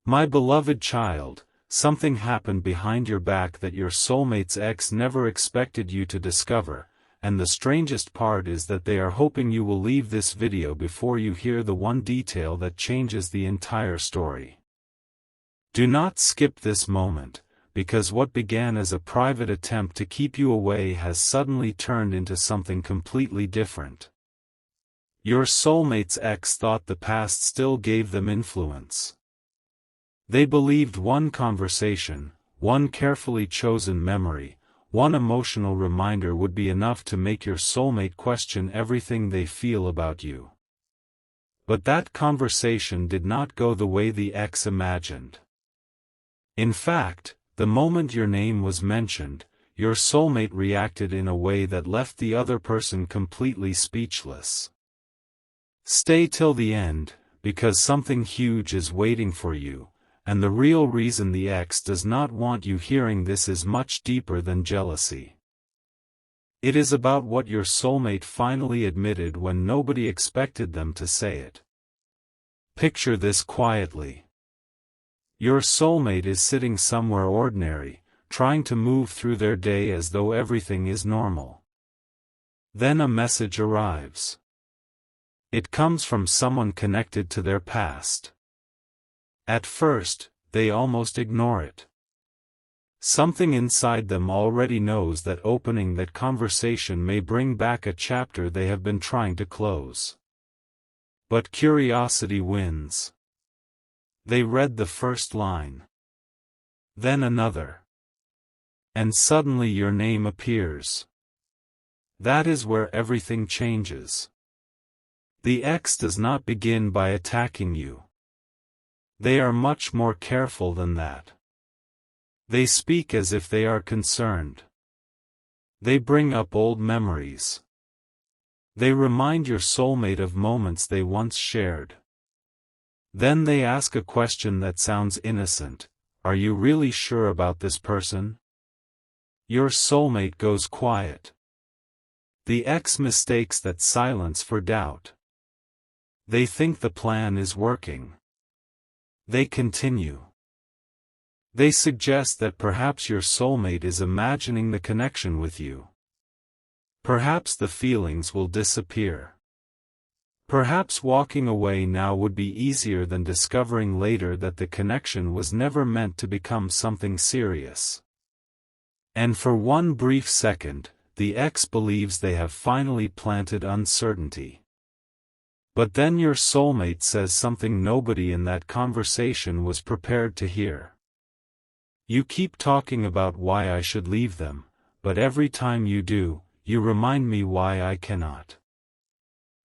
My beloved child, something happened behind your back that your soulmate's ex never expected you to discover, and the strangest part is that they are hoping you will leave this video before you hear the one detail that changes the entire story. Do not skip this moment, because what began as a private attempt to keep you away has suddenly turned into something completely different. Your soulmate's ex thought the past still gave them influence. They believed one conversation, one carefully chosen memory, one emotional reminder would be enough to make your soulmate question everything they feel about you. But that conversation did not go the way the ex imagined. In fact, the moment your name was mentioned, your soulmate reacted in a way that left the other person completely speechless. Stay till the end, because something huge is waiting for you. And the real reason the ex does not want you hearing this is much deeper than jealousy. It is about what your soulmate finally admitted when nobody expected them to say it. Picture this quietly. Your soulmate is sitting somewhere ordinary, trying to move through their day as though everything is normal. Then a message arrives. It comes from someone connected to their past. At first, they almost ignore it. Something inside them already knows that opening that conversation may bring back a chapter they have been trying to close. But curiosity wins. They read the first line. Then another. And suddenly your name appears. That is where everything changes. The ex does not begin by attacking you. They are much more careful than that. They speak as if they are concerned. They bring up old memories. They remind your soulmate of moments they once shared. Then they ask a question that sounds innocent. Are you really sure about this person? Your soulmate goes quiet. The ex mistakes that silence for doubt. They think the plan is working. They continue. They suggest that perhaps your soulmate is imagining the connection with you. Perhaps the feelings will disappear. Perhaps walking away now would be easier than discovering later that the connection was never meant to become something serious. And for one brief second, the ex believes they have finally planted uncertainty. But then your soulmate says something nobody in that conversation was prepared to hear. You keep talking about why I should leave them, but every time you do, you remind me why I cannot.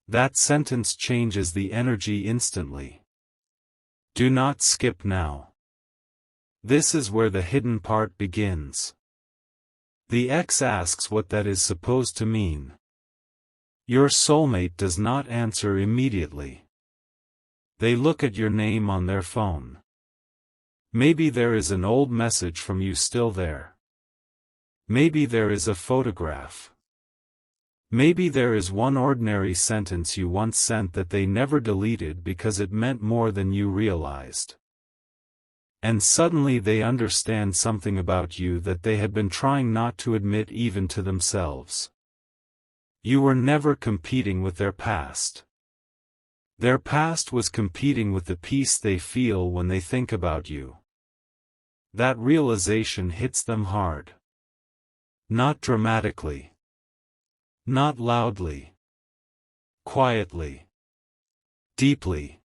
That sentence changes the energy instantly. Do not skip now. This is where the hidden part begins. The ex asks what that is supposed to mean. Your soulmate does not answer immediately. They look at your name on their phone. Maybe there is an old message from you still there. Maybe there is a photograph. Maybe there is one ordinary sentence you once sent that they never deleted because it meant more than you realized. And suddenly they understand something about you that they had been trying not to admit even to themselves. You were never competing with their past. Their past was competing with the peace they feel when they think about you. That realization hits them hard. Not dramatically. Not loudly. Quietly. Deeply.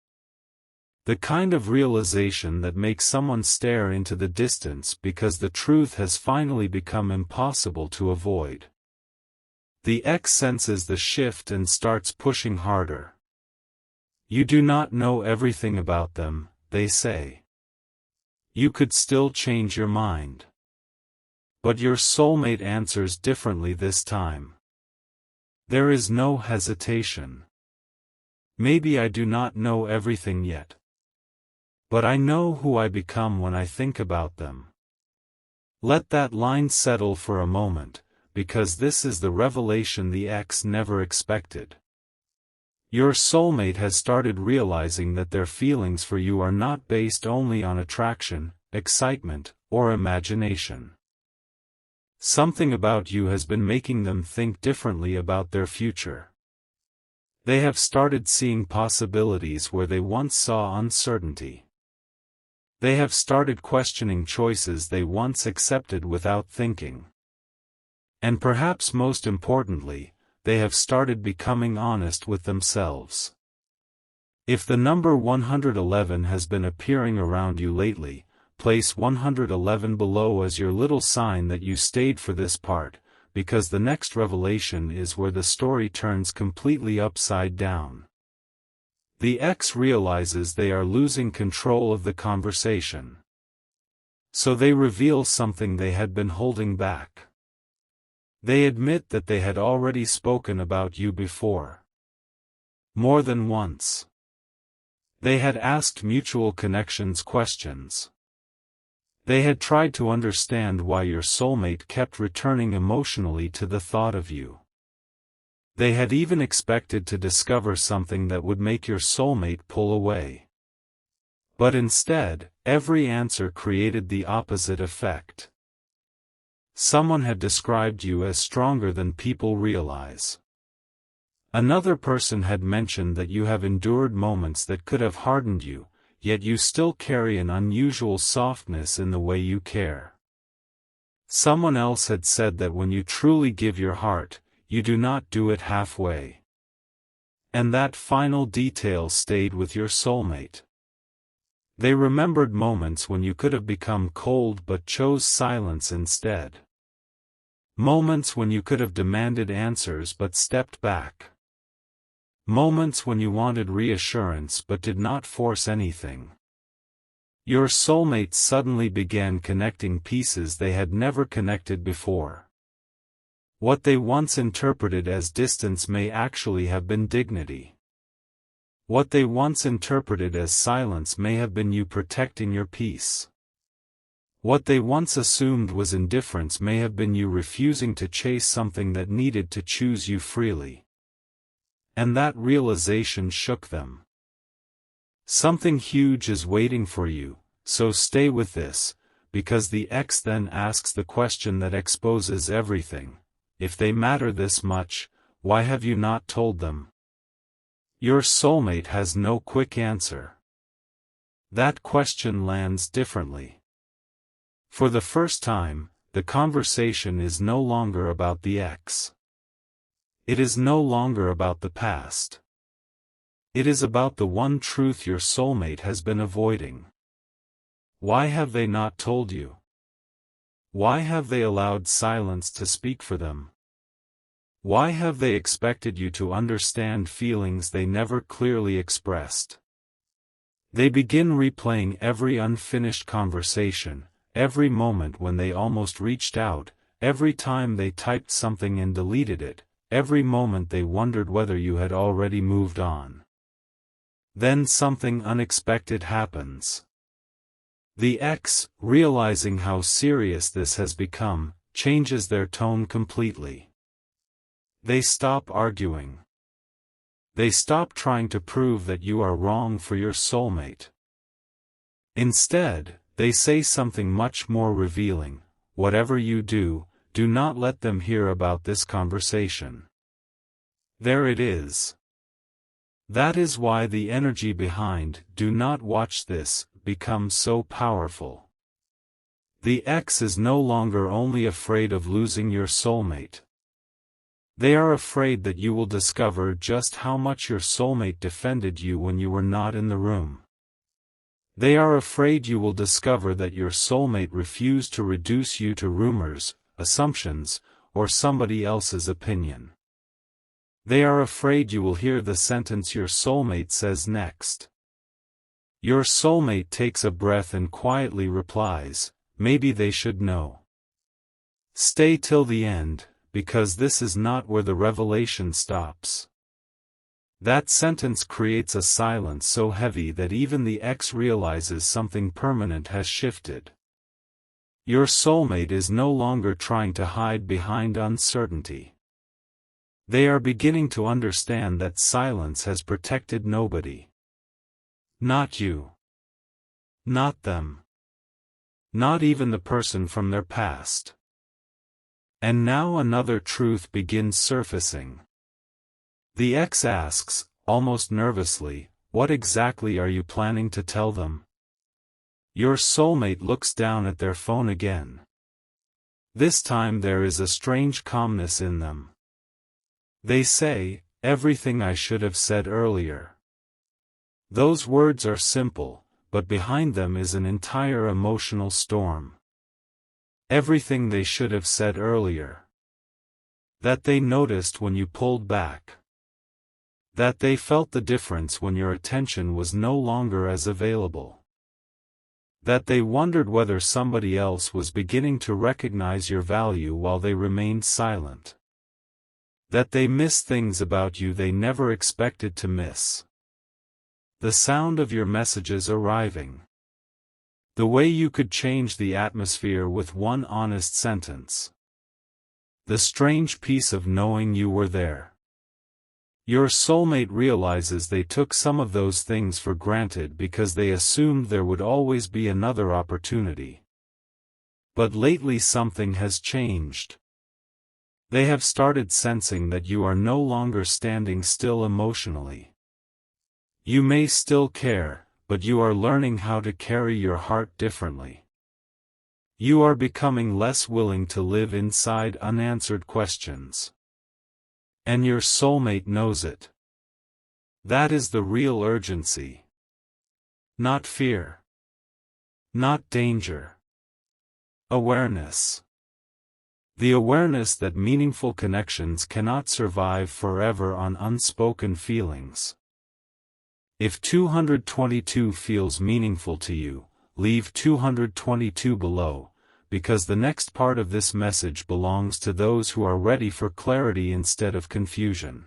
The kind of realization that makes someone stare into the distance because the truth has finally become impossible to avoid. The ex senses the shift and starts pushing harder. You do not know everything about them, they say. You could still change your mind. But your soulmate answers differently this time. There is no hesitation. Maybe I do not know everything yet. But I know who I become when I think about them. Let that line settle for a moment, because this is the revelation the ex never expected. Your soulmate has started realizing that their feelings for you are not based only on attraction, excitement, or imagination. Something about you has been making them think differently about their future. They have started seeing possibilities where they once saw uncertainty. They have started questioning choices they once accepted without thinking. And perhaps most importantly, they have started becoming honest with themselves. If the number 111 has been appearing around you lately, place 111 below as your little sign that you stayed for this part, because the next revelation is where the story turns completely upside down. The ex realizes they are losing control of the conversation. So they reveal something they had been holding back. They admit that they had already spoken about you before. More than once. They had asked mutual connections questions. They had tried to understand why your soulmate kept returning emotionally to the thought of you. They had even expected to discover something that would make your soulmate pull away. But instead, every answer created the opposite effect. Someone had described you as stronger than people realize. Another person had mentioned that you have endured moments that could have hardened you, yet you still carry an unusual softness in the way you care. Someone else had said that when you truly give your heart, you do not do it halfway. And that final detail stayed with your soulmate. They remembered moments when you could have become cold but chose silence instead. Moments when you could have demanded answers but stepped back. Moments when you wanted reassurance but did not force anything. Your soulmate suddenly began connecting pieces they had never connected before. What they once interpreted as distance may actually have been dignity. What they once interpreted as silence may have been you protecting your peace. What they once assumed was indifference may have been you refusing to chase something that needed to choose you freely. And that realization shook them. Something huge is waiting for you, so stay with this, because the ex then asks the question that exposes everything. If they matter this much, why have you not told them? Your soulmate has no quick answer. That question lands differently. For the first time, the conversation is no longer about the ex. It is no longer about the past. It is about the one truth your soulmate has been avoiding. Why have they not told you? Why have they allowed silence to speak for them? Why have they expected you to understand feelings they never clearly expressed? They begin replaying every unfinished conversation, every moment when they almost reached out, every time they typed something and deleted it, every moment they wondered whether you had already moved on. Then something unexpected happens. The ex, realizing how serious this has become, changes their tone completely. They stop arguing. They stop trying to prove that you are wrong for your soulmate. Instead, they say something much more revealing: whatever you do, do not let them hear about this conversation. There it is. That is why the energy behind "do not watch this" becomes so powerful. The ex is no longer only afraid of losing your soulmate. They are afraid that you will discover just how much your soulmate defended you when you were not in the room. They are afraid you will discover that your soulmate refused to reduce you to rumors, assumptions, or somebody else's opinion. They are afraid you will hear the sentence your soulmate says next. Your soulmate takes a breath and quietly replies, "Maybe they should know." Stay till the end, because this is not where the revelation stops. That sentence creates a silence so heavy that even the ex realizes something permanent has shifted. Your soulmate is no longer trying to hide behind uncertainty. They are beginning to understand that silence has protected nobody. Not you. Not them. Not even the person from their past. And now another truth begins surfacing. The ex asks, almost nervously, "What exactly are you planning to tell them?" Your soulmate looks down at their phone again. This time there is a strange calmness in them. They say, "Everything I should have said earlier." Those words are simple, but behind them is an entire emotional storm. Everything they should have said earlier. That they noticed when you pulled back. That they felt the difference when your attention was no longer as available. That they wondered whether somebody else was beginning to recognize your value while they remained silent. That they miss things about you they never expected to miss. The sound of your messages arriving. The way you could change the atmosphere with one honest sentence. The strange peace of knowing you were there. Your soulmate realizes they took some of those things for granted because they assumed there would always be another opportunity. But lately something has changed. They have started sensing that you are no longer standing still emotionally. You may still care, but you are learning how to carry your heart differently. You are becoming less willing to live inside unanswered questions. And your soulmate knows it. That is the real urgency. Not fear. Not danger. Awareness. The awareness that meaningful connections cannot survive forever on unspoken feelings. If 222 feels meaningful to you, leave 222 below, because the next part of this message belongs to those who are ready for clarity instead of confusion.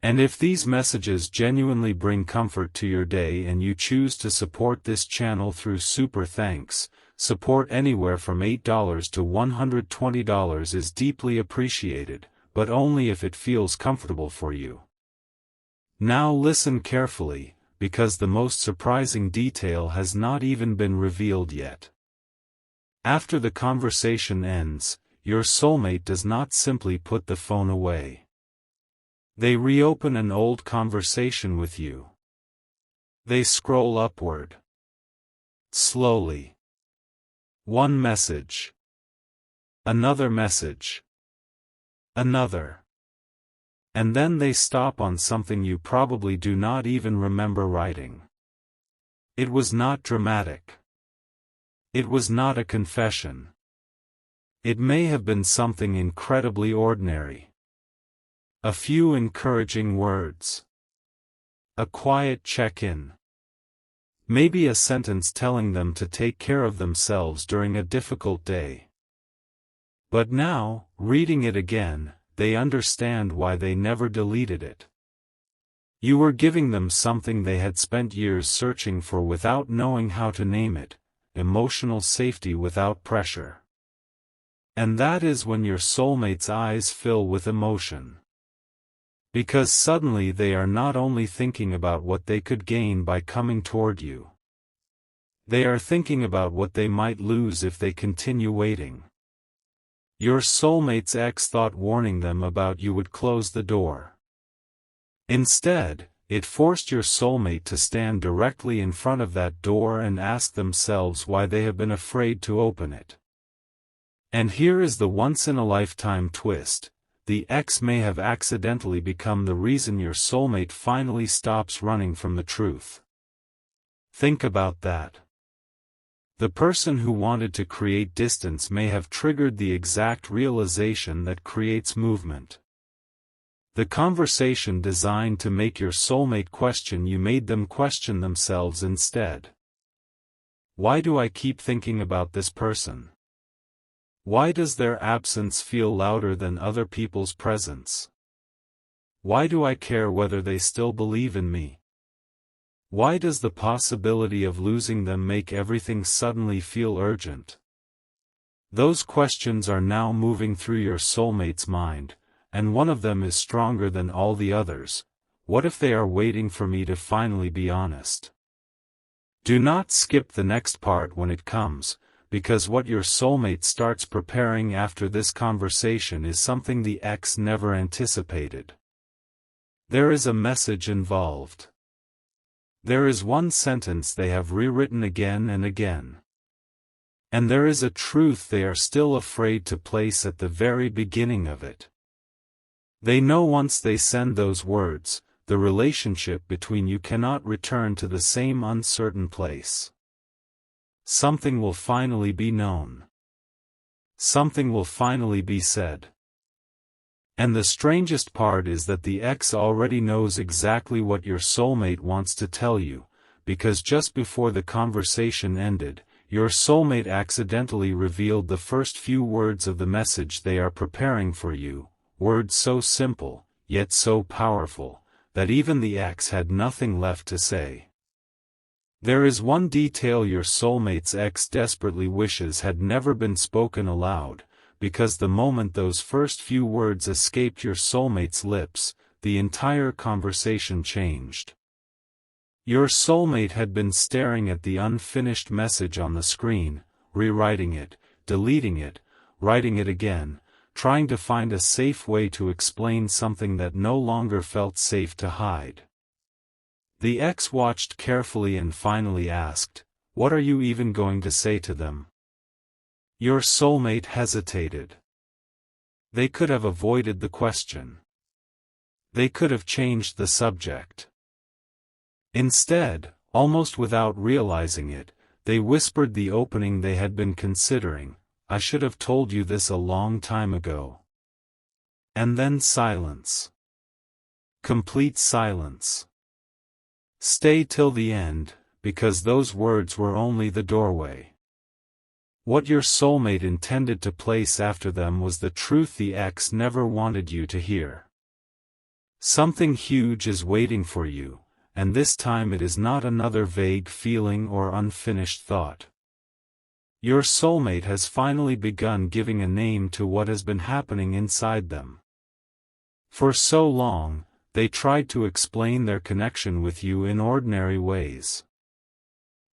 And if these messages genuinely bring comfort to your day and you choose to support this channel through Super Thanks, support anywhere from $8 to $120 is deeply appreciated, but only if it feels comfortable for you. Now listen carefully, because the most surprising detail has not even been revealed yet. After the conversation ends, your soulmate does not simply put the phone away. They reopen an old conversation with you. They scroll upward. Slowly. One message. Another message. Another. And then they stop on something you probably do not even remember writing. It was not dramatic. It was not a confession. It may have been something incredibly ordinary. A few encouraging words. A quiet check-in. Maybe a sentence telling them to take care of themselves during a difficult day. But now, reading it again, they understand why they never deleted it. You were giving them something they had spent years searching for without knowing how to name it. Emotional safety without pressure. And that is when your soulmate's eyes fill with emotion. Because suddenly they are not only thinking about what they could gain by coming toward you. They are thinking about what they might lose if they continue waiting. Your soulmate's ex thought warning them about you would close the door. Instead, it forced your soulmate to stand directly in front of that door and ask themselves why they have been afraid to open it. And here is the once-in-a-lifetime twist: the ex may have accidentally become the reason your soulmate finally stops running from the truth. Think about that. The person who wanted to create distance may have triggered the exact realization that creates movement. The conversation designed to make your soulmate question you made them question themselves instead. Why do I keep thinking about this person? Why does their absence feel louder than other people's presence? Why do I care whether they still believe in me? Why does the possibility of losing them make everything suddenly feel urgent? Those questions are now moving through your soulmate's mind, and one of them is stronger than all the others. What if they are waiting for me to finally be honest? Do not skip the next part when it comes, because what your soulmate starts preparing after this conversation is something the ex never anticipated. There is a message involved. There is one sentence they have rewritten again and again. And there is a truth they are still afraid to place at the very beginning of it. They know once they send those words, the relationship between you cannot return to the same uncertain place. Something will finally be known. Something will finally be said. And the strangest part is that the ex already knows exactly what your soulmate wants to tell you, because just before the conversation ended, your soulmate accidentally revealed the first few words of the message they are preparing for you, words so simple, yet so powerful, that even the ex had nothing left to say. There is one detail your soulmate's ex desperately wishes had never been spoken aloud, because the moment those first few words escaped your soulmate's lips, the entire conversation changed. Your soulmate had been staring at the unfinished message on the screen, rewriting it, deleting it, writing it again, trying to find a safe way to explain something that no longer felt safe to hide. The ex watched carefully and finally asked, "What are you even going to say to them?" Your soulmate hesitated. They could have avoided the question. They could have changed the subject. Instead, almost without realizing it, they whispered the opening they had been considering, "I should have told you this a long time ago." And then silence. Complete silence. Stay till the end, because those words were only the doorway. What your soulmate intended to place after them was the truth the ex never wanted you to hear. Something huge is waiting for you, and this time it is not another vague feeling or unfinished thought. Your soulmate has finally begun giving a name to what has been happening inside them. For so long, they tried to explain their connection with you in ordinary ways.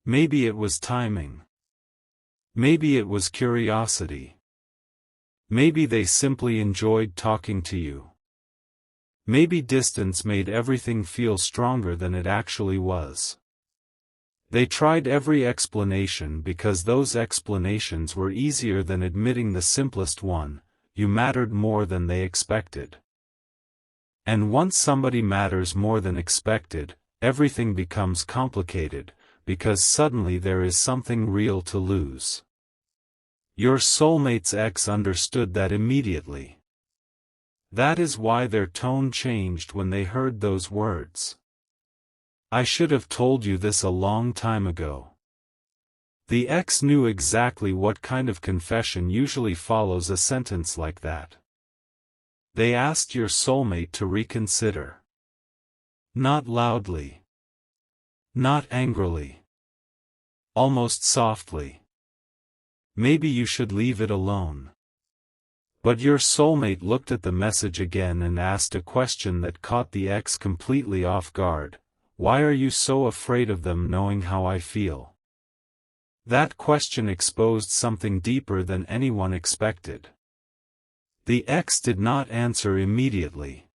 Maybe it was timing. Maybe it was curiosity. Maybe they simply enjoyed talking to you. Maybe distance made everything feel stronger than it actually was. They tried every explanation because those explanations were easier than admitting the simplest one: you mattered more than they expected. And once somebody matters more than expected, everything becomes complicated, because suddenly there is something real to lose. Your soulmate's ex understood that immediately. That is why their tone changed when they heard those words. "I should have told you this a long time ago." The ex knew exactly what kind of confession usually follows a sentence like that. They asked your soulmate to reconsider. Not loudly. Not angrily. Almost softly. "Maybe you should leave it alone." But your soulmate looked at the message again and asked a question that caught the ex completely off guard. "Why are you so afraid of them knowing how I feel?" That question exposed something deeper than anyone expected. The ex did not answer immediately.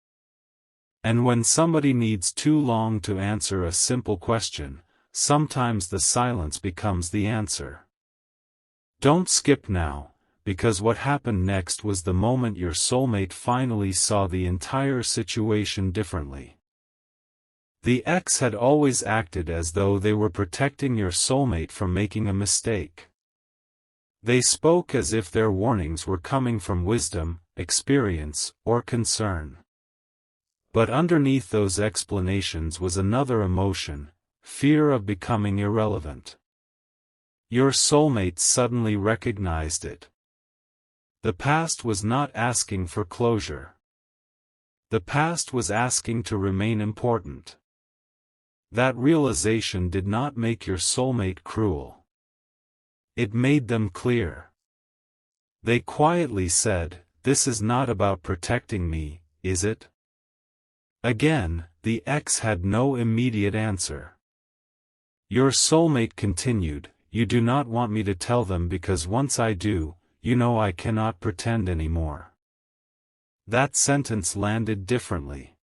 And when somebody needs too long to answer a simple question, sometimes the silence becomes the answer. Don't skip now, because what happened next was the moment your soulmate finally saw the entire situation differently. The ex had always acted as though they were protecting your soulmate from making a mistake. They spoke as if their warnings were coming from wisdom, experience, or concern. But underneath those explanations was another emotion: fear of becoming irrelevant. Your soulmate suddenly recognized it. The past was not asking for closure. The past was asking to remain important. That realization did not make your soulmate cruel. It made them clear. They quietly said, "This is not about protecting me, is it? Again, the ex had no immediate answer. Your soulmate continued, "You do not want me to tell them because once I do, you know I cannot pretend anymore." That sentence landed differently.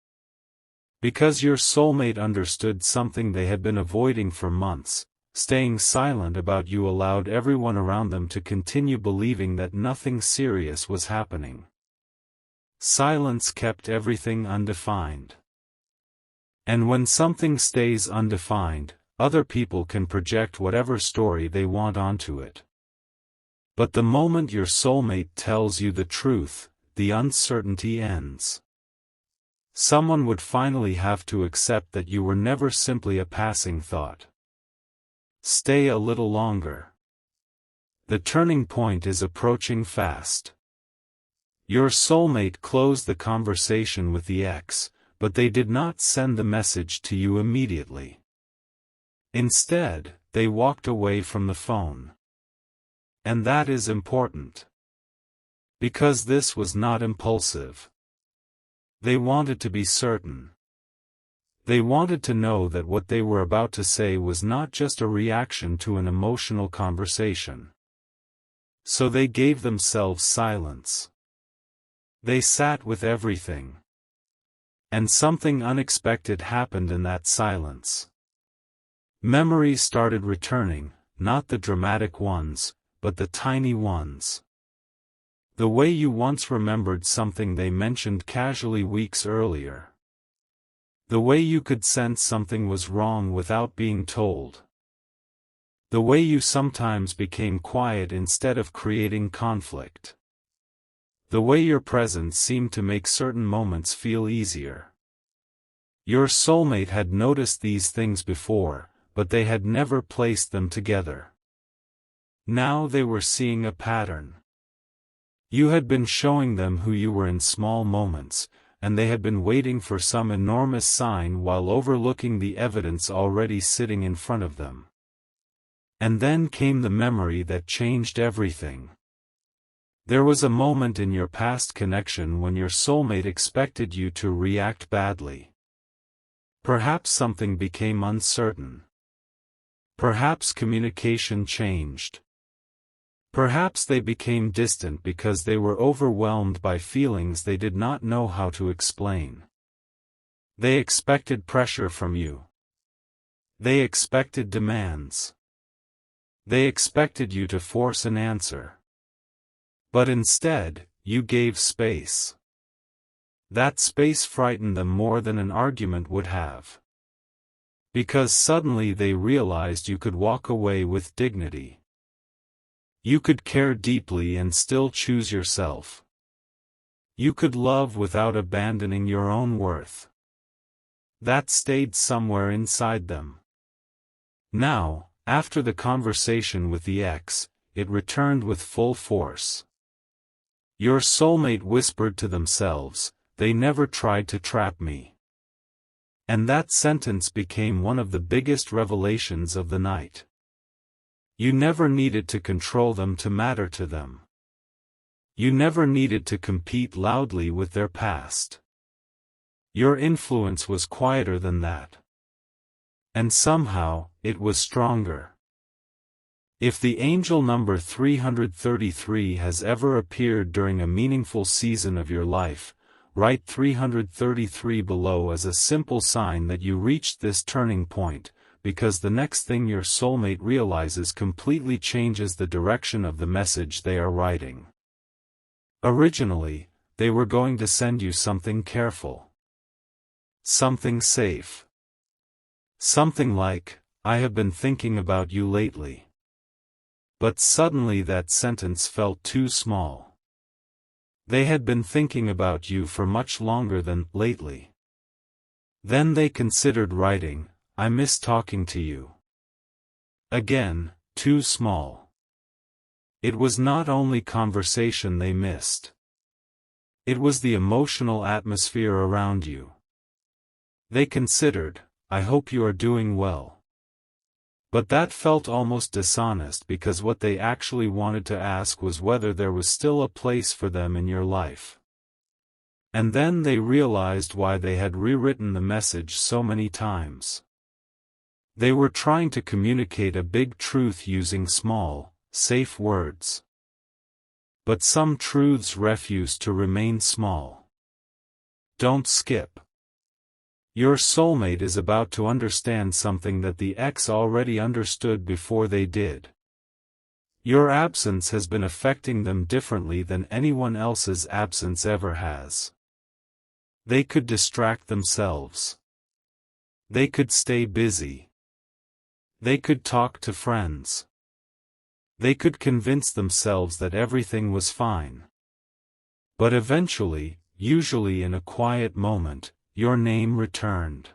Because your soulmate understood something they had been avoiding for months, staying silent about you allowed everyone around them to continue believing that nothing serious was happening. Silence kept everything undefined. And when something stays undefined, other people can project whatever story they want onto it. But the moment your soulmate tells you the truth, the uncertainty ends. Someone would finally have to accept that you were never simply a passing thought. Stay a little longer. The turning point is approaching fast. Your soulmate closed the conversation with the ex, but they did not send the message to you immediately. Instead, they walked away from the phone. And that is important. Because this was not impulsive. They wanted to be certain. They wanted to know that what they were about to say was not just a reaction to an emotional conversation. So they gave themselves silence. They sat with everything. And something unexpected happened in that silence. Memories started returning, not the dramatic ones, but the tiny ones. The way you once remembered something they mentioned casually weeks earlier. The way you could sense something was wrong without being told. The way you sometimes became quiet instead of creating conflict. The way your presence seemed to make certain moments feel easier. Your soulmate had noticed these things before, but they had never placed them together. Now they were seeing a pattern. You had been showing them who you were in small moments, and they had been waiting for some enormous sign while overlooking the evidence already sitting in front of them. And then came the memory that changed everything. There was a moment in your past connection when your soulmate expected you to react badly. Perhaps something became uncertain. Perhaps communication changed. Perhaps they became distant because they were overwhelmed by feelings they did not know how to explain. They expected pressure from you. They expected demands. They expected you to force an answer. But instead, you gave space. That space frightened them more than an argument would have. Because suddenly they realized you could walk away with dignity. You could care deeply and still choose yourself. You could love without abandoning your own worth. That stayed somewhere inside them. Now, after the conversation with the ex, it returned with full force. Your soulmate whispered to themselves, "They never tried to trap me." And that sentence became one of the biggest revelations of the night. You never needed to control them to matter to them. You never needed to compete loudly with their past. Your influence was quieter than that. And somehow, it was stronger. If the angel number 333 has ever appeared during a meaningful season of your life, write 333 below as a simple sign that you reached this turning point, because the next thing your soulmate realizes completely changes the direction of the message they are writing. Originally, they were going to send you something careful. Something safe. Something like, "I have been thinking about you lately." But suddenly that sentence felt too small. They had been thinking about you for much longer than lately. Then they considered writing, "I miss talking to you." Again, too small. It was not only conversation they missed. It was the emotional atmosphere around you. They considered, "I hope you are doing well." But that felt almost dishonest because what they actually wanted to ask was whether there was still a place for them in your life. And then they realized why they had rewritten the message so many times. They were trying to communicate a big truth using small, safe words. But some truths refuse to remain small. Don't skip. Your soulmate is about to understand something that the ex already understood before they did. Your absence has been affecting them differently than anyone else's absence ever has. They could distract themselves. They could stay busy. They could talk to friends. They could convince themselves that everything was fine. But eventually, usually in a quiet moment, your name returned.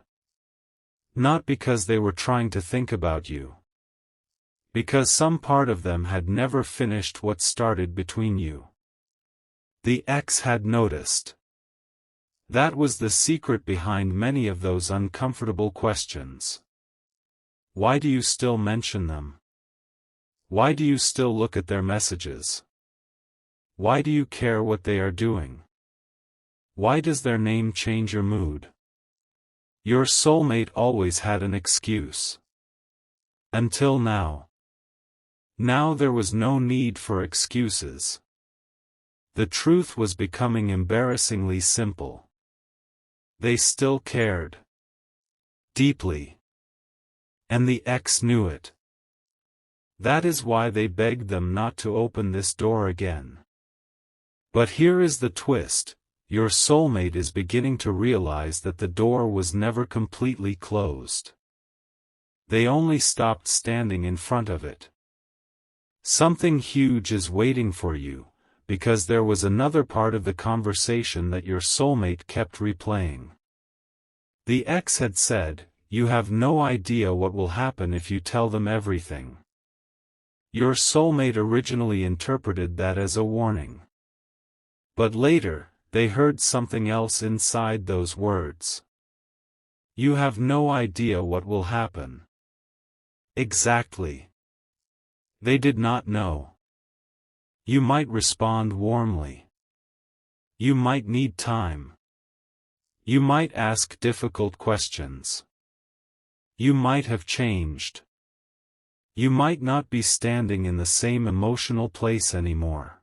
Not because they were trying to think about you. Because some part of them had never finished what started between you. The ex had noticed. That was the secret behind many of those uncomfortable questions. Why do you still mention them? Why do you still look at their messages? Why do you care what they are doing? Why does their name change your mood? Your soulmate always had an excuse. Until now. Now there was no need for excuses. The truth was becoming embarrassingly simple. They still cared. Deeply. And the ex knew it. That is why they begged them not to open this door again. But here is the twist, your soulmate is beginning to realize that the door was never completely closed. They only stopped standing in front of it. Something huge is waiting for you, because there was another part of the conversation that your soulmate kept replaying. The ex had said, "You have no idea what will happen if you tell them everything." Your soulmate originally interpreted that as a warning. But later, they heard something else inside those words. You have no idea what will happen. Exactly. They did not know. You might respond warmly. You might need time. You might ask difficult questions. You might have changed. You might not be standing in the same emotional place anymore.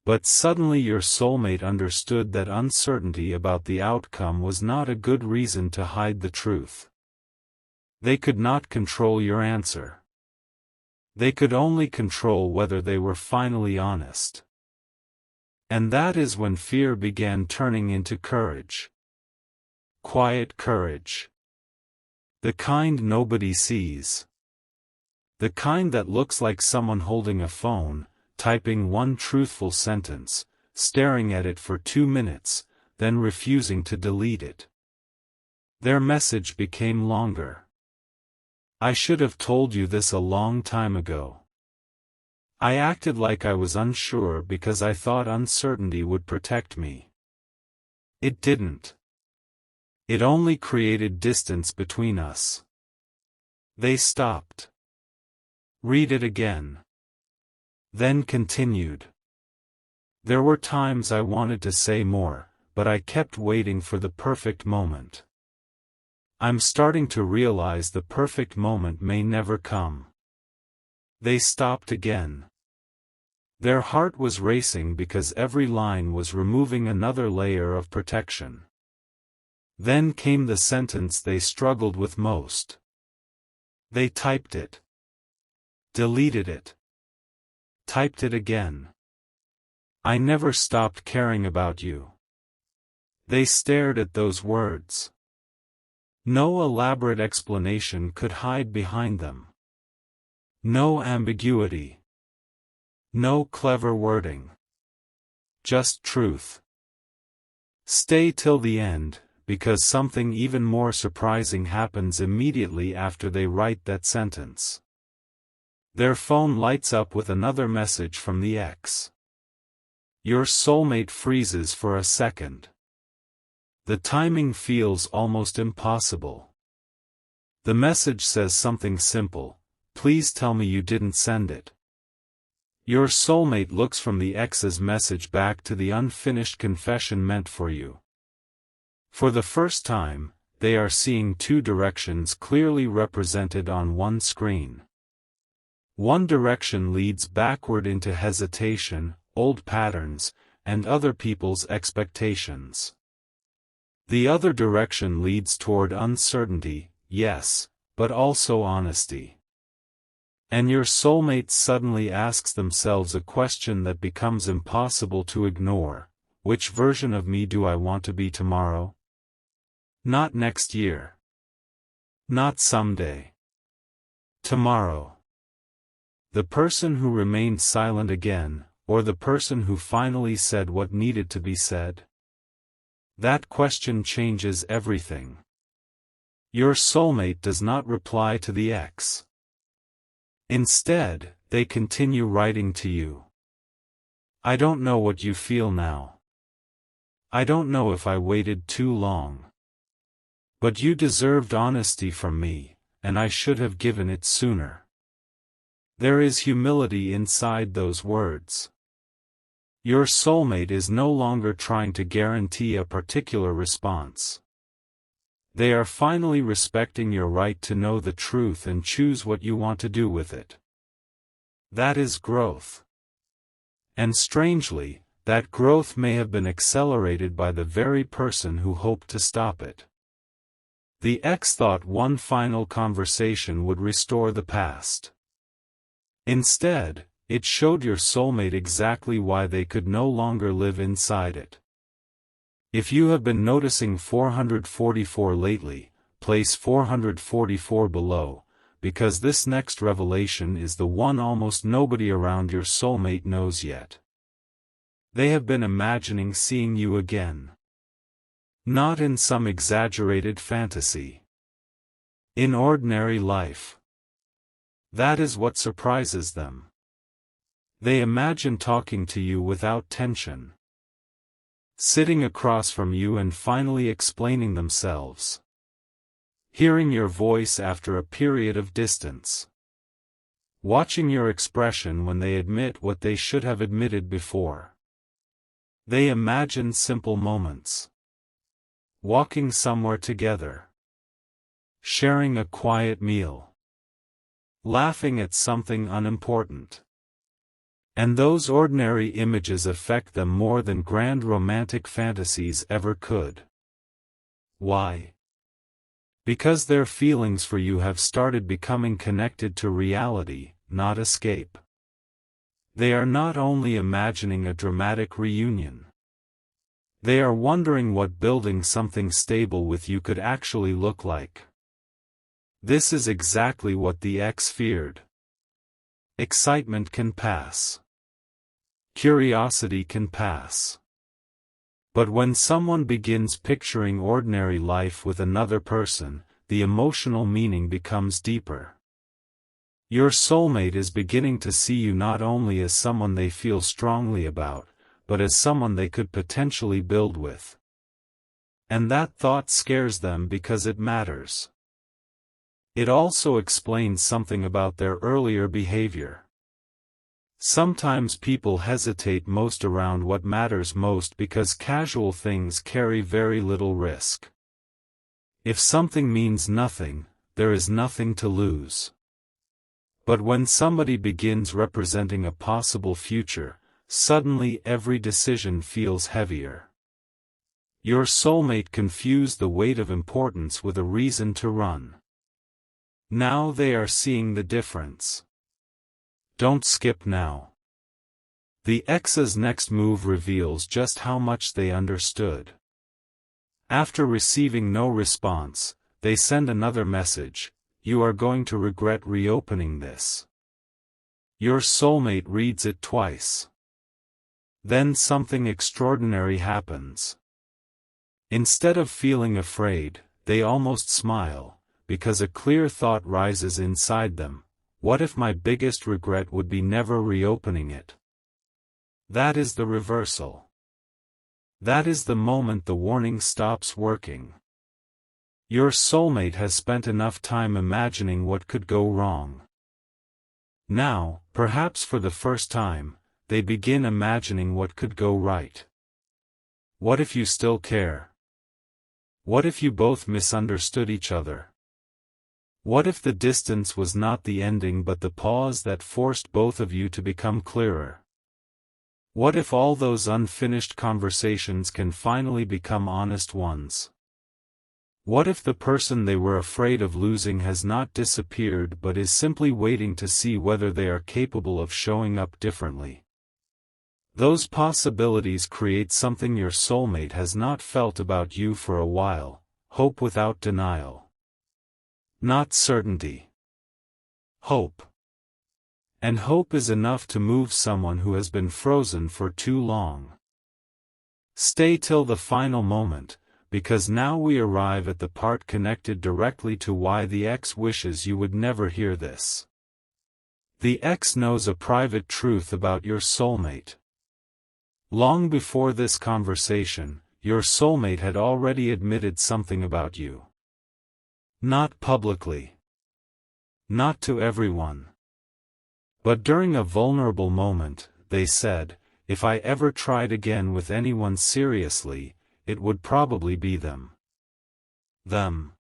But suddenly your soulmate understood that uncertainty about the outcome was not a good reason to hide the truth. They could not control your answer. They could only control whether they were finally honest. And that is when fear began turning into courage. Quiet courage. The kind nobody sees. The kind that looks like someone holding a phone, typing one truthful sentence, staring at it for 2 minutes, then refusing to delete it. Their message became longer. I should have told you this a long time ago. I acted like I was unsure because I thought uncertainty would protect me. It didn't. It only created distance between us. They stopped. Read it again. Then continued. There were times I wanted to say more, but I kept waiting for the perfect moment. I'm starting to realize the perfect moment may never come. They stopped again. Their heart was racing because every line was removing another layer of protection. Then came the sentence they struggled with most. They typed it. Deleted it. Typed it again. I never stopped caring about you. They stared at those words. No elaborate explanation could hide behind them. No ambiguity. No clever wording. Just truth. Stay till the end, because something even more surprising happens immediately after they write that sentence. Their phone lights up with another message from the ex. Your soulmate freezes for a second. The timing feels almost impossible. The message says something simple, please tell me you didn't send it. Your soulmate looks from the ex's message back to the unfinished confession meant for you. For the first time, they are seeing two directions clearly represented on one screen. One direction leads backward into hesitation, old patterns, and other people's expectations. The other direction leads toward uncertainty, yes, but also honesty. And your soulmate suddenly asks themselves a question that becomes impossible to ignore: which version of me do I want to be tomorrow? Not next year. Not someday. Tomorrow. The person who remained silent again, or the person who finally said what needed to be said? That question changes everything. Your soulmate does not reply to the ex. Instead, they continue writing to you. I don't know what you feel now. I don't know if I waited too long. But you deserved honesty from me, and I should have given it sooner. There is humility inside those words. Your soulmate is no longer trying to guarantee a particular response. They are finally respecting your right to know the truth and choose what you want to do with it. That is growth. And strangely, that growth may have been accelerated by the very person who hoped to stop it. The ex thought one final conversation would restore the past. Instead, it showed your soulmate exactly why they could no longer live inside it. If you have been noticing 444 lately, place 444 below, because this next revelation is the one almost nobody around your soulmate knows yet. They have been imagining seeing you again. Not in some exaggerated fantasy. In ordinary life. That is what surprises them. They imagine talking to you without tension. Sitting across from you and finally explaining themselves. Hearing your voice after a period of distance. Watching your expression when they admit what they should have admitted before. They imagine simple moments. Walking somewhere together. Sharing a quiet meal. Laughing at something unimportant. And those ordinary images affect them more than grand romantic fantasies ever could. Why? Because their feelings for you have started becoming connected to reality, not escape. They are not only imagining a dramatic reunion. They are wondering what building something stable with you could actually look like. This is exactly what the ex feared. Excitement can pass. Curiosity can pass. But when someone begins picturing ordinary life with another person, the emotional meaning becomes deeper. Your soulmate is beginning to see you not only as someone they feel strongly about, but as someone they could potentially build with. And that thought scares them because it matters. It also explains something about their earlier behavior. Sometimes people hesitate most around what matters most because casual things carry very little risk. If something means nothing, there is nothing to lose. But when somebody begins representing a possible future, suddenly every decision feels heavier. Your soulmate confused the weight of importance with a reason to run. Now they are seeing the difference. Don't skip now. The ex's next move reveals just how much they understood. After receiving no response, they send another message: you are going to regret reopening this. Your soulmate reads it twice. Then something extraordinary happens. Instead of feeling afraid, they almost smile, because a clear thought rises inside them: what if my biggest regret would be never reopening it? That is the reversal. That is the moment the warning stops working. Your soulmate has spent enough time imagining what could go wrong. Now, perhaps for the first time, they begin imagining what could go right. What if you still care? What if you both misunderstood each other? What if the distance was not the ending but the pause that forced both of you to become clearer? What if all those unfinished conversations can finally become honest ones? What if the person they were afraid of losing has not disappeared but is simply waiting to see whether they are capable of showing up differently? Those possibilities create something your soulmate has not felt about you for a while: hope without denial. Not certainty. Hope. And hope is enough to move someone who has been frozen for too long. Stay till the final moment, because now we arrive at the part connected directly to why the ex wishes you would never hear this. The ex knows a private truth about your soulmate. Long before this conversation, your soulmate had already admitted something about you. Not publicly. Not to everyone. But during a vulnerable moment, they said, "If I ever tried again with anyone seriously, it would probably be them." Them.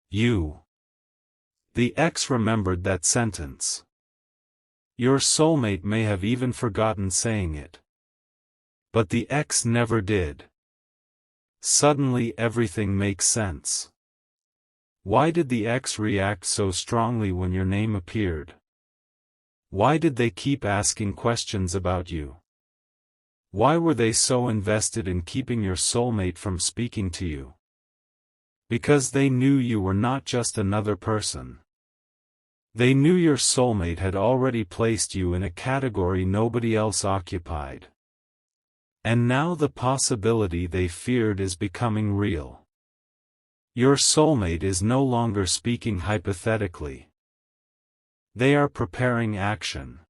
You. The ex remembered that sentence. Your soulmate may have even forgotten saying it. But the ex never did. Suddenly everything makes sense. Why did the ex react so strongly when your name appeared? Why did they keep asking questions about you? Why were they so invested in keeping your soulmate from speaking to you? Because they knew you were not just another person. They knew your soulmate had already placed you in a category nobody else occupied. And now the possibility they feared is becoming real. Your soulmate is no longer speaking hypothetically. They are preparing action.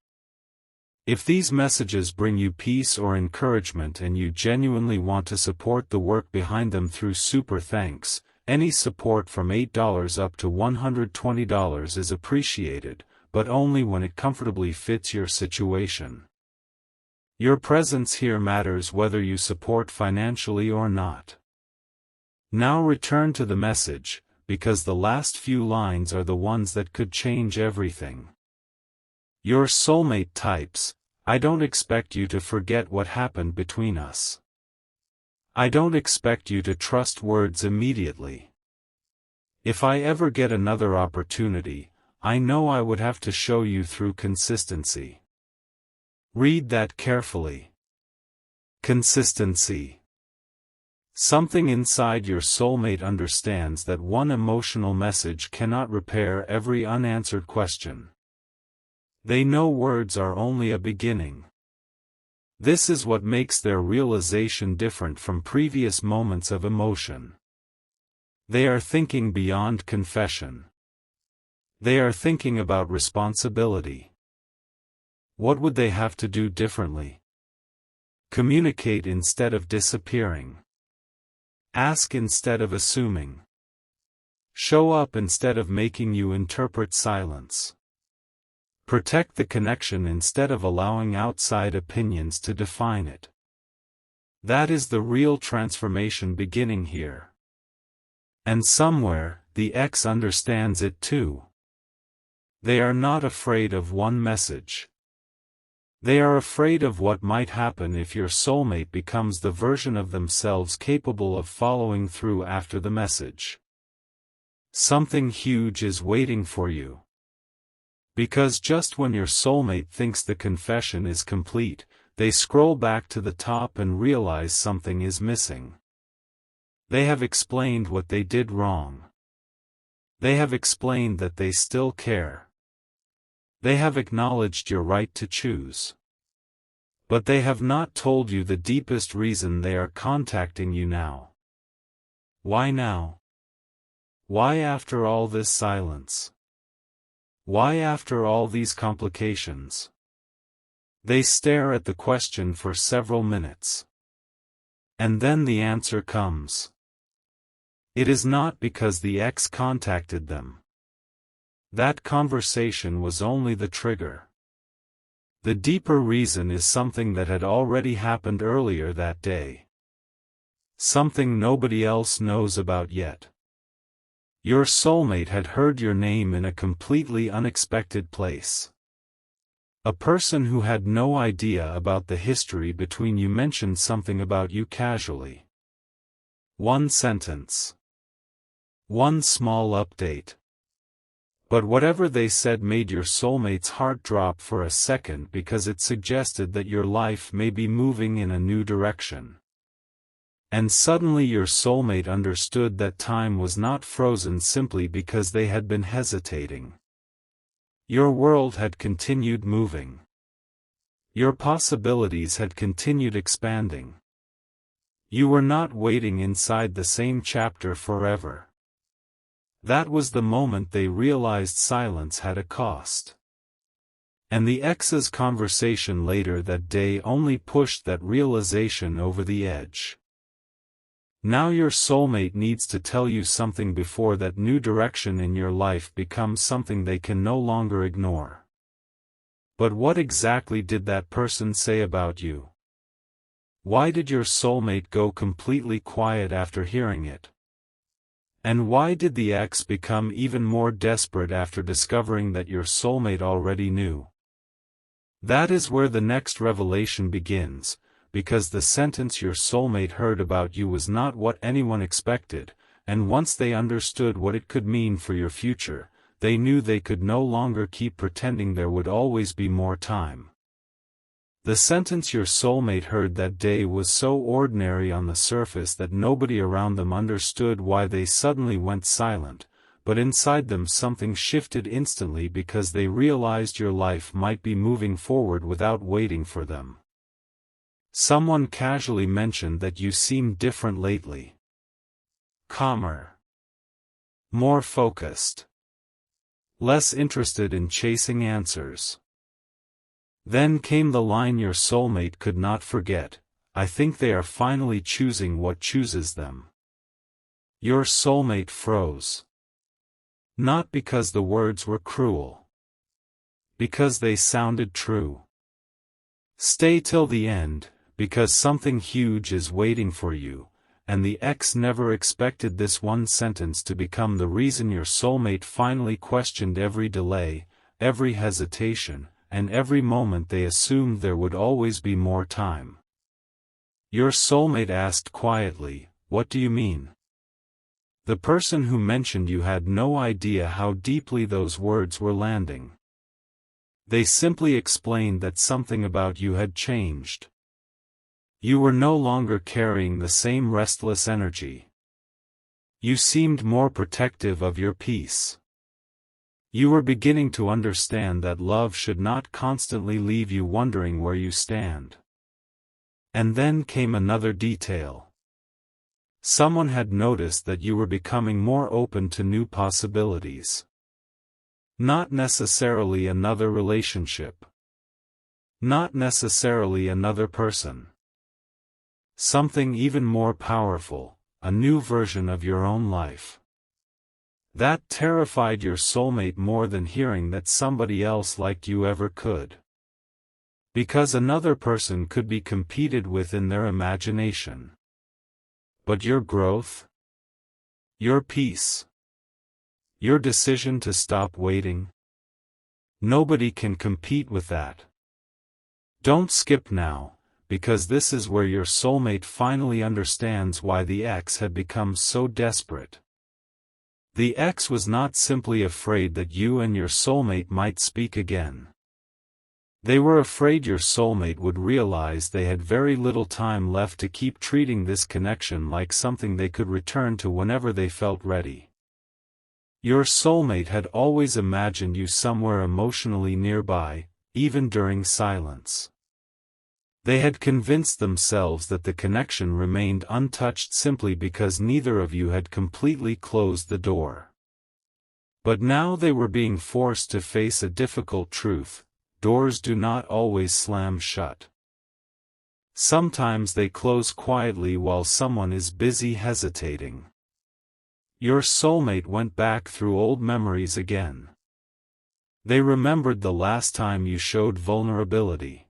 If these messages bring you peace or encouragement and you genuinely want to support the work behind them through super thanks, any support from $8 up to $120 is appreciated, but only when it comfortably fits your situation. Your presence here matters whether you support financially or not. Now return to the message, because the last few lines are the ones that could change everything. Your soulmate types, "I don't expect you to forget what happened between us. I don't expect you to trust words immediately. If I ever get another opportunity, I know I would have to show you through consistency." Read that carefully. Consistency. Something inside your soulmate understands that one emotional message cannot repair every unanswered question. They know words are only a beginning. This is what makes their realization different from previous moments of emotion. They are thinking beyond confession. They are thinking about responsibility. What would they have to do differently? Communicate instead of disappearing. Ask instead of assuming. Show up instead of making you interpret silence. Protect the connection instead of allowing outside opinions to define it. That is the real transformation beginning here. And somewhere, the ex understands it too. They are not afraid of one message. They are afraid of what might happen if your soulmate becomes the version of themselves capable of following through after the message. Something huge is waiting for you. Because just when your soulmate thinks the confession is complete, they scroll back to the top and realize something is missing. They have explained what they did wrong. They have explained that they still care. They have acknowledged your right to choose. But they have not told you the deepest reason they are contacting you now. Why now? Why after all this silence? Why after all these complications? They stare at the question for several minutes. And then the answer comes. It is not because the ex contacted them. That conversation was only the trigger. The deeper reason is something that had already happened earlier that day. Something nobody else knows about yet. Your soulmate had heard your name in a completely unexpected place. A person who had no idea about the history between you mentioned something about you casually. One sentence. One small update. But whatever they said made your soulmate's heart drop for a second because it suggested that your life may be moving in a new direction. And suddenly your soulmate understood that time was not frozen simply because they had been hesitating. Your world had continued moving. Your possibilities had continued expanding. You were not waiting inside the same chapter forever. That was the moment they realized silence had a cost. And the ex's conversation later that day only pushed that realization over the edge. Now your soulmate needs to tell you something before that new direction in your life becomes something they can no longer ignore. But what exactly did that person say about you? Why did your soulmate go completely quiet after hearing it? And why did the ex become even more desperate after discovering that your soulmate already knew? That is where the next revelation begins, because the sentence your soulmate heard about you was not what anyone expected, and once they understood what it could mean for your future, they knew they could no longer keep pretending there would always be more time. The sentence your soulmate heard that day was so ordinary on the surface that nobody around them understood why they suddenly went silent, but inside them something shifted instantly because they realized your life might be moving forward without waiting for them. Someone casually mentioned that you seemed different lately. Calmer. More focused. Less interested in chasing answers. Then came the line your soulmate could not forget, I think they are finally choosing what chooses them. Your soulmate froze. Not because the words were cruel. Because they sounded true. Stay till the end, because something huge is waiting for you, and the ex never expected this one sentence to become the reason your soulmate finally questioned every delay, every hesitation, and every moment they assumed there would always be more time. Your soulmate asked quietly, "What do you mean?" The person who mentioned you had no idea how deeply those words were landing. They simply explained that something about you had changed. You were no longer carrying the same restless energy. You seemed more protective of your peace. You were beginning to understand that love should not constantly leave you wondering where you stand. And then came another detail. Someone had noticed that you were becoming more open to new possibilities. Not necessarily another relationship. Not necessarily another person. Something even more powerful, a new version of your own life. That terrified your soulmate more than hearing that somebody else liked you ever could. Because another person could be competed with in their imagination. But your growth? Your peace? Your decision to stop waiting? Nobody can compete with that. Don't skip now, because this is where your soulmate finally understands why the ex had become so desperate. The ex was not simply afraid that you and your soulmate might speak again. They were afraid your soulmate would realize they had very little time left to keep treating this connection like something they could return to whenever they felt ready. Your soulmate had always imagined you somewhere emotionally nearby, even during silence. They had convinced themselves that the connection remained untouched simply because neither of you had completely closed the door. But now they were being forced to face a difficult truth: doors do not always slam shut. Sometimes they close quietly while someone is busy hesitating. Your soulmate went back through old memories again. They remembered the last time you showed vulnerability.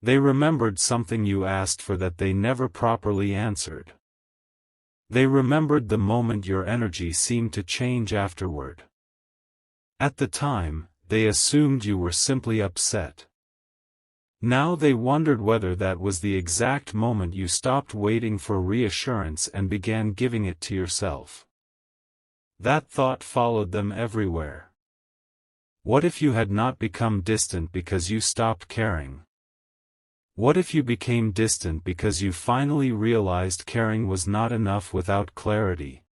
They remembered something you asked for that they never properly answered. They remembered the moment your energy seemed to change afterward. At the time, they assumed you were simply upset. Now they wondered whether that was the exact moment you stopped waiting for reassurance and began giving it to yourself. That thought followed them everywhere. What if you had not become distant because you stopped caring? What if you became distant because you finally realized caring was not enough without clarity?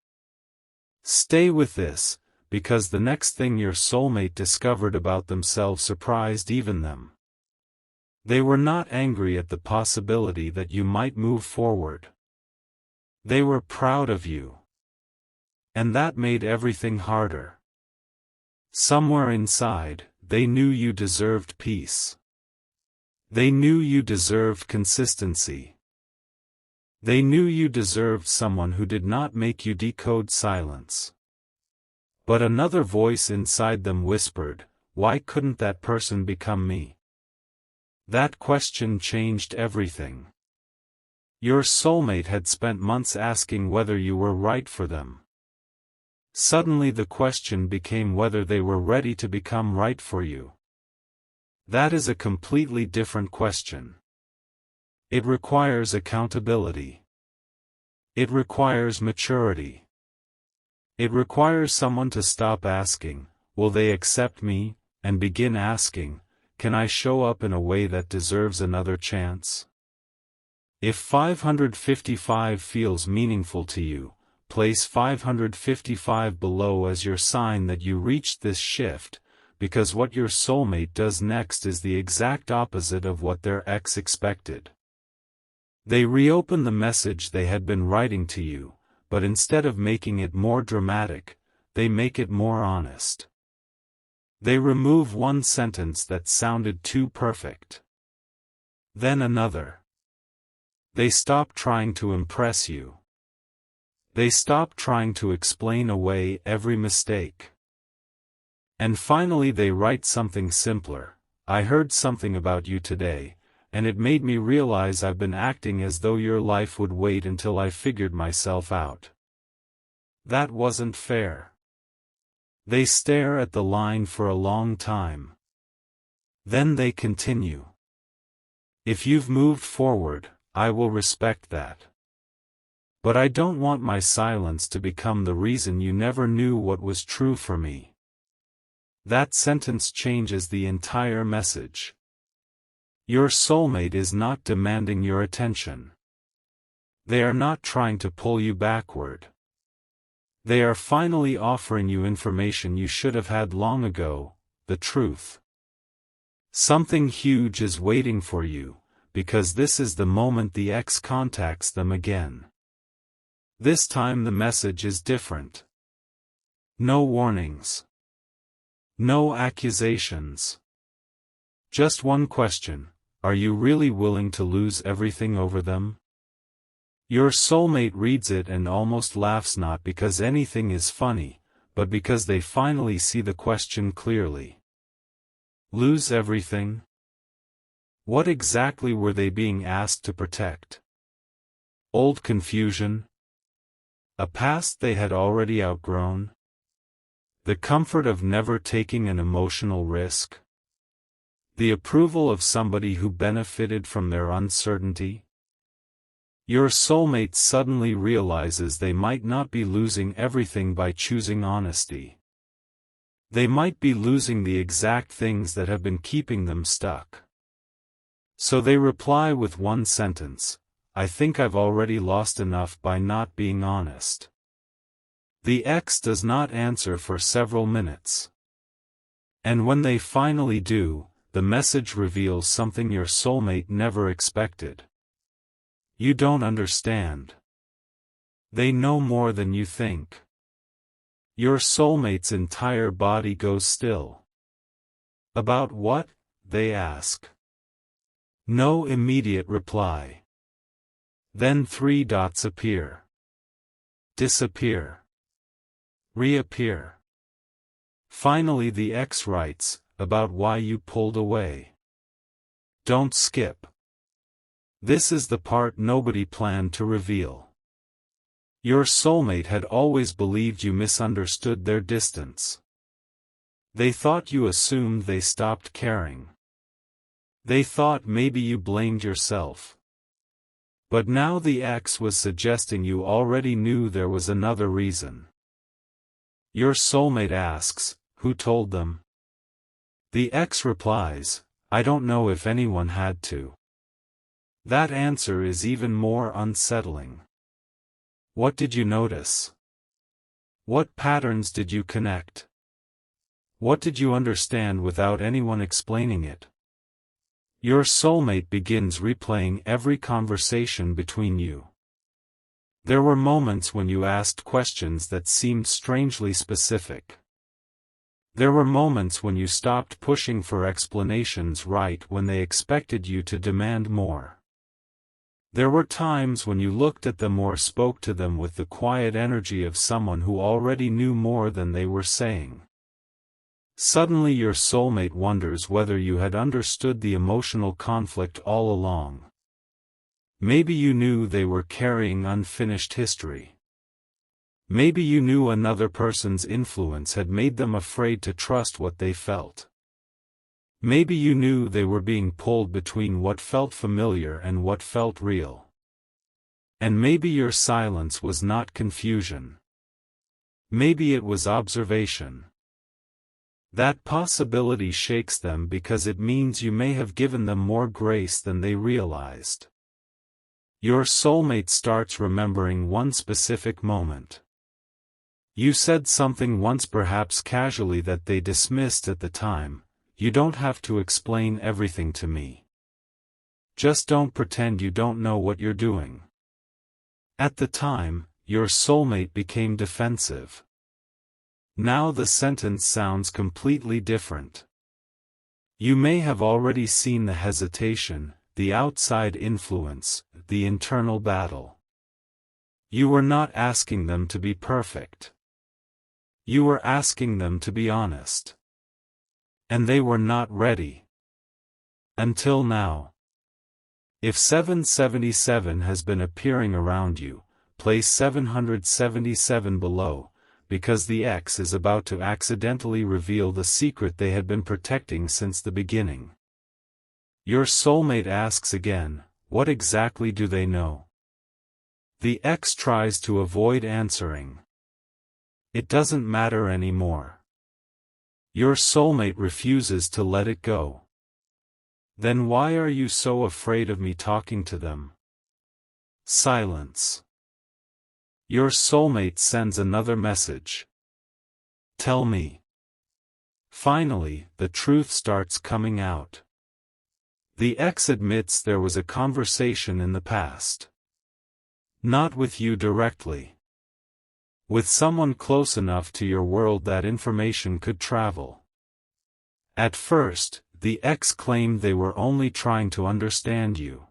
Stay with this, because the next thing your soulmate discovered about themselves surprised even them. They were not angry at the possibility that you might move forward. They were proud of you. And that made everything harder. Somewhere inside, they knew you deserved peace. They knew you deserved consistency. They knew you deserved someone who did not make you decode silence. But another voice inside them whispered, "Why couldn't that person become me?" That question changed everything. Your soulmate had spent months asking whether you were right for them. Suddenly the question became whether they were ready to become right for you. That is a completely different question. It requires accountability. It requires maturity. It requires someone to stop asking, "Will they accept me?" and begin asking, "Can I show up in a way that deserves another chance?" If 555 feels meaningful to you, place 555 below as your sign that you reached this shift, because what your soulmate does next is the exact opposite of what their ex expected. They reopen the message they had been writing to you, but instead of making it more dramatic, they make it more honest. They remove one sentence that sounded too perfect. Then another. They stop trying to impress you. They stop trying to explain away every mistake. And finally they write something simpler: "I heard something about you today, and it made me realize I've been acting as though your life would wait until I figured myself out. That wasn't fair." They stare at the line for a long time. Then they continue. "If you've moved forward, I will respect that. But I don't want my silence to become the reason you never knew what was true for me." That sentence changes the entire message. Your soulmate is not demanding your attention. They are not trying to pull you backward. They are finally offering you information you should have had long ago, the truth. Something huge is waiting for you, because this is the moment the ex contacts them again. This time the message is different. No warnings. No accusations. Just one question: are you really willing to lose everything over them? Your soulmate reads it and almost laughs, not because anything is funny, but because they finally see the question clearly. Lose everything? What exactly were they being asked to protect? Old confusion? A past they had already outgrown? The comfort of never taking an emotional risk? The approval of somebody who benefited from their uncertainty? Your soulmate suddenly realizes they might not be losing everything by choosing honesty. They might be losing the exact things that have been keeping them stuck. So they reply with one sentence: "I think I've already lost enough by not being honest." The ex does not answer for several minutes. And when they finally do, the message reveals something your soulmate never expected. You don't understand. They know more than you think. Your soulmate's entire body goes still. About what? They ask. No immediate reply. Then 3 dots appear. Disappear. Reappear. Finally the ex writes, about why you pulled away. Don't skip. This is the part nobody planned to reveal. Your soulmate had always believed you misunderstood their distance. They thought you assumed they stopped caring. They thought maybe you blamed yourself. But now the ex was suggesting you already knew there was another reason. Your soulmate asks, who told them? The ex replies, I don't know if anyone had to. That answer is even more unsettling. What did you notice? What patterns did you connect? What did you understand without anyone explaining it? Your soulmate begins replaying every conversation between you. There were moments when you asked questions that seemed strangely specific. There were moments when you stopped pushing for explanations right when they expected you to demand more. There were times when you looked at them or spoke to them with the quiet energy of someone who already knew more than they were saying. Suddenly your soulmate wonders whether you had understood the emotional conflict all along. Maybe you knew they were carrying unfinished history. Maybe you knew another person's influence had made them afraid to trust what they felt. Maybe you knew they were being pulled between what felt familiar and what felt real. And maybe your silence was not confusion. Maybe it was observation. That possibility shakes them because it means you may have given them more grace than they realized. Your soulmate starts remembering one specific moment. You said something once, perhaps casually, that they dismissed at the time. You don't have to explain everything to me. Just don't pretend you don't know what you're doing. At the time, your soulmate became defensive. Now the sentence sounds completely different. You may have already seen the hesitation, the outside influence, the internal battle. You were not asking them to be perfect. You were asking them to be honest. And they were not ready. Until now. If 777 has been appearing around you, place 777 below, because the ex is about to accidentally reveal the secret they had been protecting since the beginning. Your soulmate asks again, what exactly do they know? The ex tries to avoid answering. It doesn't matter anymore. Your soulmate refuses to let it go. Then why are you so afraid of me talking to them? Silence. Your soulmate sends another message. Tell me. Finally, the truth starts coming out. The ex admits there was a conversation in the past. Not with you directly. With someone close enough to your world that information could travel. At first, the ex claimed they were only trying to understand you.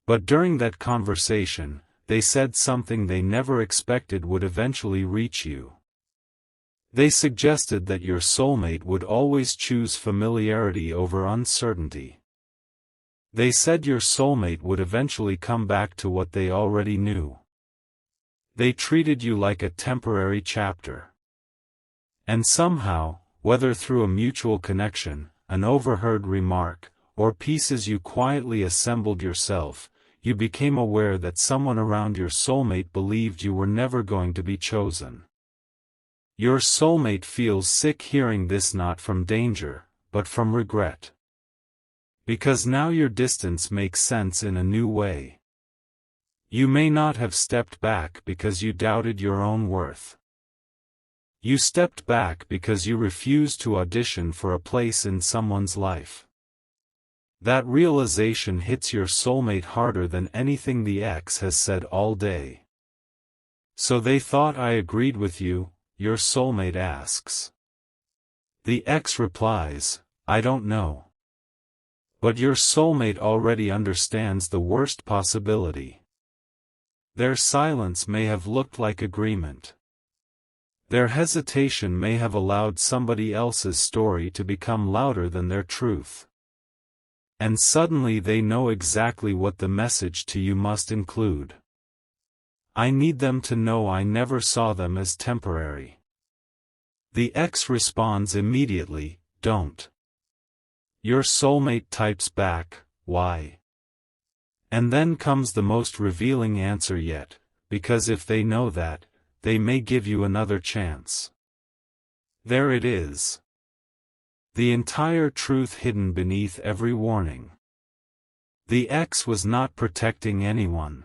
But during that conversation, they said something they never expected would eventually reach you. They suggested that your soulmate would always choose familiarity over uncertainty. They said your soulmate would eventually come back to what they already knew. They treated you like a temporary chapter. And somehow, whether through a mutual connection, an overheard remark, or pieces you quietly assembled yourself, you became aware that someone around your soulmate believed you were never going to be chosen. Your soulmate feels sick hearing this, not from danger, but from regret. Because now your distance makes sense in a new way. You may not have stepped back because you doubted your own worth. You stepped back because you refused to audition for a place in someone's life. That realization hits your soulmate harder than anything the ex has said all day. So they thought I agreed with you, your soulmate asks. The ex replies, I don't know. But your soulmate already understands the worst possibility. Their silence may have looked like agreement. Their hesitation may have allowed somebody else's story to become louder than their truth. And suddenly they know exactly what the message to you must include. I need them to know I never saw them as temporary. The ex responds immediately, don't. Your soulmate types back, why? And then comes the most revealing answer yet, because if they know that, they may give you another chance. There it is. The entire truth hidden beneath every warning. The ex was not protecting anyone.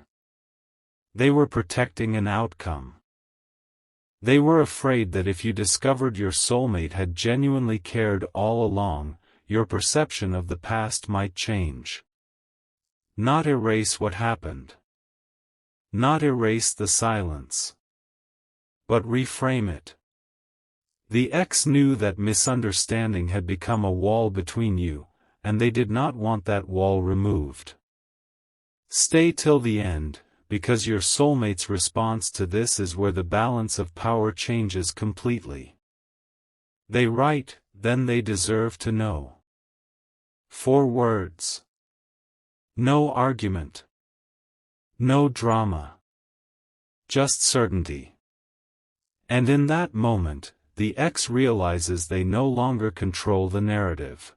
They were protecting an outcome. They were afraid that if you discovered your soulmate had genuinely cared all along, your perception of the past might change. Not erase what happened. Not erase the silence. But reframe it. The ex knew that misunderstanding had become a wall between you, and they did not want that wall removed. Stay till the end, because your soulmate's response to this is where the balance of power changes completely. They write, then they deserve to know. 4 words. No argument. No drama. Just certainty. And in that moment, the ex realizes they no longer control the narrative.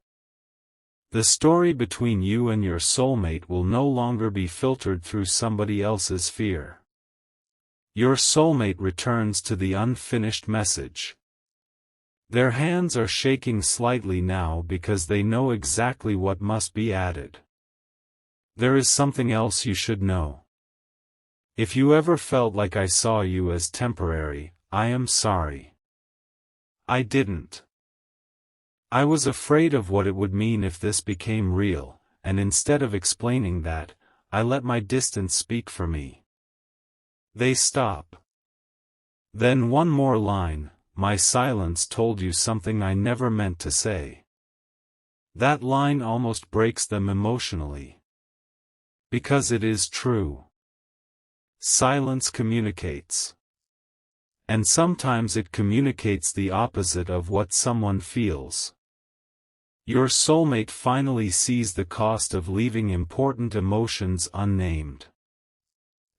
The story between you and your soulmate will no longer be filtered through somebody else's fear. Your soulmate returns to the unfinished message. Their hands are shaking slightly now because they know exactly what must be added. There is something else you should know. If you ever felt like I saw you as temporary, I am sorry. I didn't. I was afraid of what it would mean if this became real, and instead of explaining that, I let my distance speak for me. They stop. Then one more line, my silence told you something I never meant to say. That line almost breaks them emotionally. Because it is true. Silence communicates. And sometimes it communicates the opposite of what someone feels. Your soulmate finally sees the cost of leaving important emotions unnamed.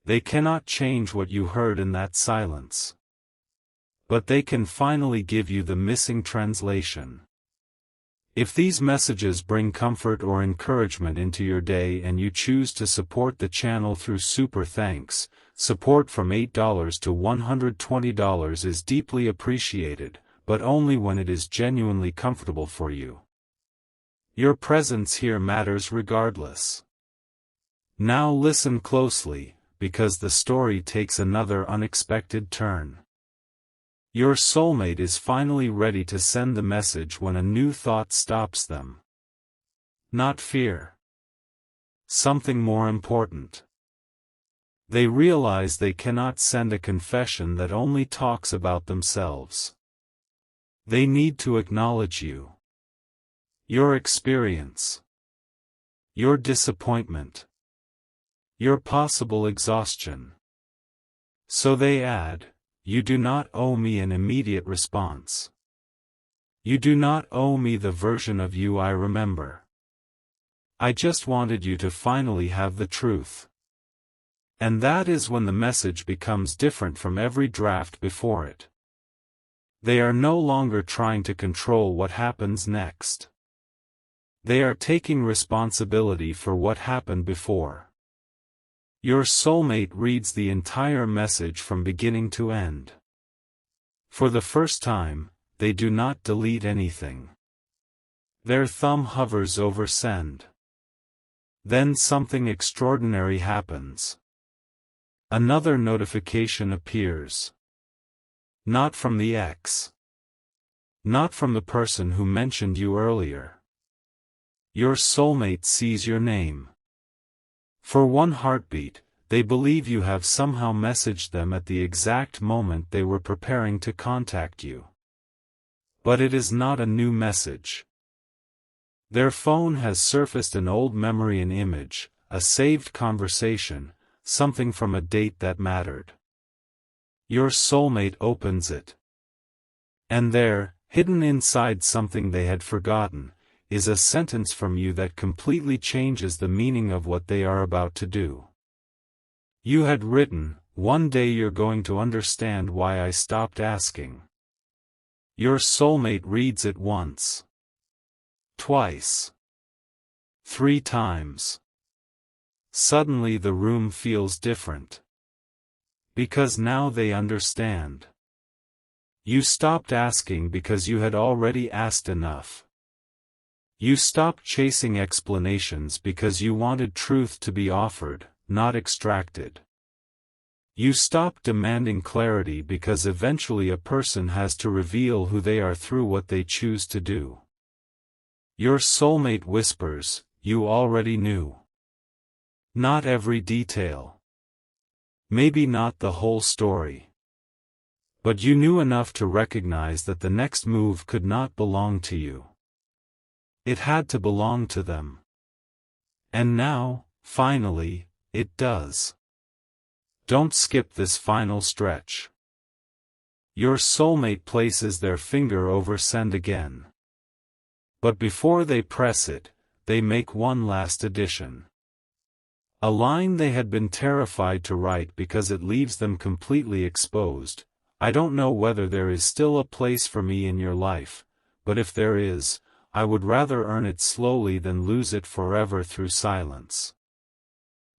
They cannot change what you heard in that silence. But they can finally give you the missing translation. If these messages bring comfort or encouragement into your day and you choose to support the channel through Super Thanks, support from $8 to $120 is deeply appreciated, but only when it is genuinely comfortable for you. Your presence here matters regardless. Now listen closely, because the story takes another unexpected turn. Your soulmate is finally ready to send the message when a new thought stops them. Not fear. Something more important. They realize they cannot send a confession that only talks about themselves. They need to acknowledge you. Your experience. Your disappointment. Your possible exhaustion. So they add, you do not owe me an immediate response. You do not owe me the version of you I remember. I just wanted you to finally have the truth. And that is when the message becomes different from every draft before it. They are no longer trying to control what happens next. They are taking responsibility for what happened before. Your soulmate reads the entire message from beginning to end. For the first time, they do not delete anything. Their thumb hovers over send. Then something extraordinary happens. Another notification appears. Not from the ex. Not from the person who mentioned you earlier. Your soulmate sees your name. For one heartbeat, they believe you have somehow messaged them at the exact moment they were preparing to contact you. But it is not a new message. Their phone has surfaced an old memory and image, a saved conversation, something from a date that mattered. Your soulmate opens it. And there, hidden inside something they had forgotten, is a sentence from you that completely changes the meaning of what they are about to do. You had written, "One day you're going to understand why I stopped asking." Your soulmate reads it once, twice, 3 times. Suddenly the room feels different. Because now they understand. You stopped asking because you had already asked enough. You stopped chasing explanations because you wanted truth to be offered, not extracted. You stopped demanding clarity because eventually a person has to reveal who they are through what they choose to do. Your soulmate whispers, "You already knew." Not every detail. Maybe not the whole story. But you knew enough to recognize that the next move could not belong to you. It had to belong to them. And now, finally, it does. Don't skip this final stretch. Your soulmate places their finger over send again. But before they press it, they make one last addition. A line they had been terrified to write because it leaves them completely exposed. "I don't know whether there is still a place for me in your life, but if there is, I would rather earn it slowly than lose it forever through silence."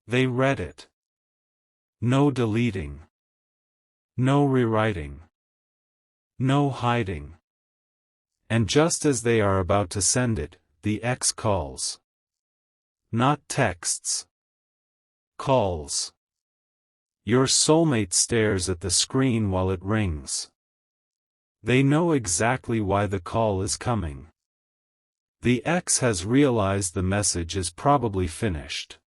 They read it. No deleting. No rewriting. No hiding. And just as they are about to send it, the ex calls. Not texts. Calls. Your soulmate stares at the screen while it rings. They know exactly why the call is coming. The ex has realized the message is probably finished.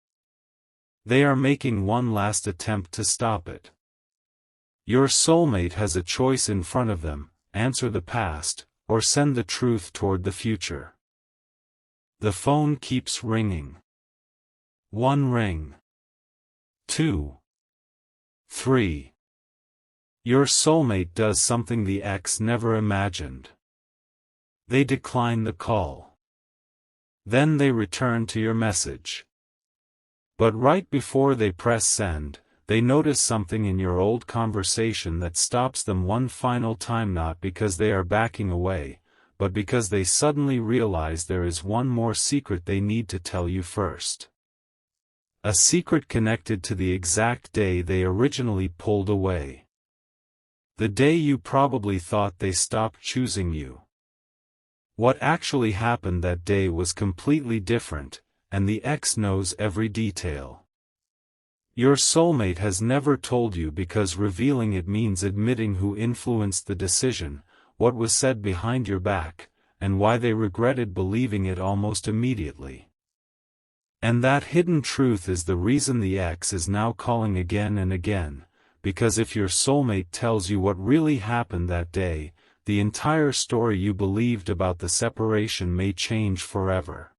They are making one last attempt to stop it. Your soulmate has a choice in front of them: answer the past, or send the truth toward the future. The phone keeps ringing. 1 ring. 2. 3. Your soulmate does something the ex never imagined. They decline the call. Then they return to your message. But right before they press send, they notice something in your old conversation that stops them one final time, not because they are backing away, but because they suddenly realize there is one more secret they need to tell you first. A secret connected to the exact day they originally pulled away. The day you probably thought they stopped choosing you. What actually happened that day was completely different, and the ex knows every detail. Your soulmate has never told you because revealing it means admitting who influenced the decision, what was said behind your back, and why they regretted believing it almost immediately. And that hidden truth is the reason the ex is now calling again and again, because if your soulmate tells you what really happened that day, the entire story you believed about the separation may change forever.